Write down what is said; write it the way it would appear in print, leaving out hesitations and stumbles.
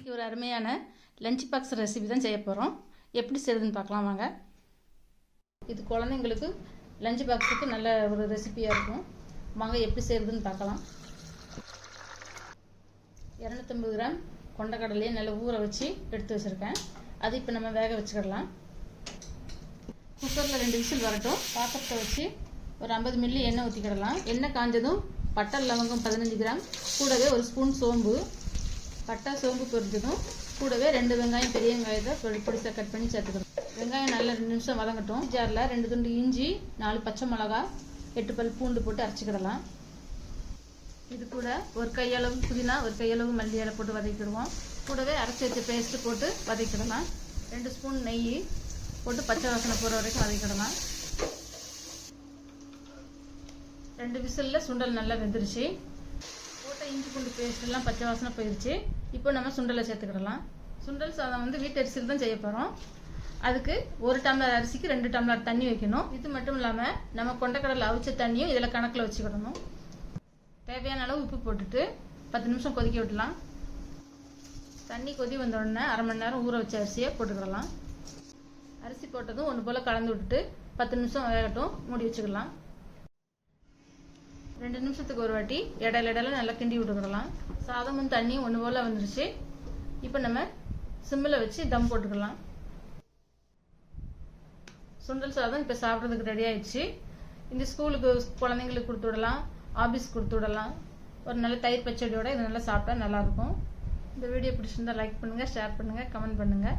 இன்றைக்கி ஒரு அருமையான லஞ்ச் பாக்ஸ் ரெசிபி தான் செய்ய போகிறோம். எப்படி செய்யுதுன்னு பார்க்கலாம் வாங்க. இது குழந்தைங்களுக்கு லஞ்ச் பாக்ஸுக்கு நல்ல ஒரு ரெசிபியாக இருக்கும். வாங்க எப்படி செய்யுதுன்னு பார்க்கலாம். 250 கிராம் கொண்டக்கடலையை நல்லா ஊற வச்சு எடுத்து வச்சுருக்கேன். அது இப்போ நம்ம வேக வச்சுக்கிடலாம். குக்கரில் 2 விசில் வரட்டும். பாத்திரத்தை வச்சு ஒரு 50 மில்லி எண்ணெய் ஊற்றிக்கிடலாம். எண்ணெய் காஞ்சதும் பட்டை லவங்கம் 15 கிராம், கூடவே ஒரு ஸ்பூன் சோம்பு, பட்டை சோம்பு பொரிஞ்சதும் கூடவே 2 வெங்காயம், பெரிய வெங்காயத்தை பொடிசாக கட் பண்ணி சேர்த்துக்கணும். வெங்காயம் நல்லா 2 நிமிஷம் வதங்கட்டும். ஜாரில் 2 துண்டு இஞ்சி, 4 பச்சை மிளகா, 8 பல் பூண்டு போட்டு அரைச்சிக்கிடலாம். இது கூட ஒரு கையளவு புதினா, ஒரு கையளவு மல்லி இலை போட்டு வதக்கிடுவோம். கூடவே அரைச்சி வச்ச பேஸ்ட்டு போட்டு வதக்கிடலாம். 2 ஸ்பூன் நெய் போட்டு பச்சை வாசனை போகிற வரைக்கும் வதக்கிடலாம். 2 விசிலில் சுண்டல் நல்லா வெந்துருச்சு. போட்ட இஞ்சி பூண்டு பேஸ்ட்டெல்லாம் பச்சை வாசனை போயிடுச்சு. இப்போ நம்ம சுண்டலை சேர்த்துக்கிடலாம். சுண்டல் சாதம் வீட்டு அரிசியில் தான் செய்ய போகிறோம். அதுக்கு 1 டம்ளர் அரிசிக்கு 2 டம்ளர் தண்ணி வைக்கணும். இது மட்டும் இல்லாமல் நம்ம கொண்டக்கடலை அவிச்ச தண்ணியும் இதில் கணக்கில் வச்சுக்கிடணும். தேவையான அளவு உப்பு போட்டுட்டு 10 நிமிஷம் கொதிக்க விடலாம். தண்ணி கொதி வந்த உடனே அரை மணி நேரம் ஊற வச்ச அரிசியை போட்டுக்கிடலாம். அரிசி போட்டதும் ஒன்று போல் கலந்து விட்டுட்டு 10 நிமிஷம் வேகட்டும், மூடி வச்சுக்கலாம். 2 நிமிஷத்துக்கு ஒரு வாட்டி இடையில நல்லா கிண்டி விட்டுக்கிடலாம். சாதமும் தண்ணியும் ஒன்று போல் வந்துருச்சு. இப்போ நம்ம சிம்மில் வச்சு தம் போட்டுக்கலாம். சுண்டல் சாதம் இப்போ சாப்பிட்றதுக்கு ரெடி ஆயிடுச்சு. இந்த ஸ்கூலுக்கு குழந்தைங்களுக்கு கொடுத்து விடலாம், ஆஃபீஸ் கொடுத்து விடலாம். ஒரு நல்ல தயிர் பச்சடியோட இது நல்லா சாப்பிட்டா நல்லாயிருக்கும். இந்த வீடியோ பிடிச்சிருந்தா லைக் பண்ணுங்கள், ஷேர் பண்ணுங்கள், கமெண்ட் பண்ணுங்கள்.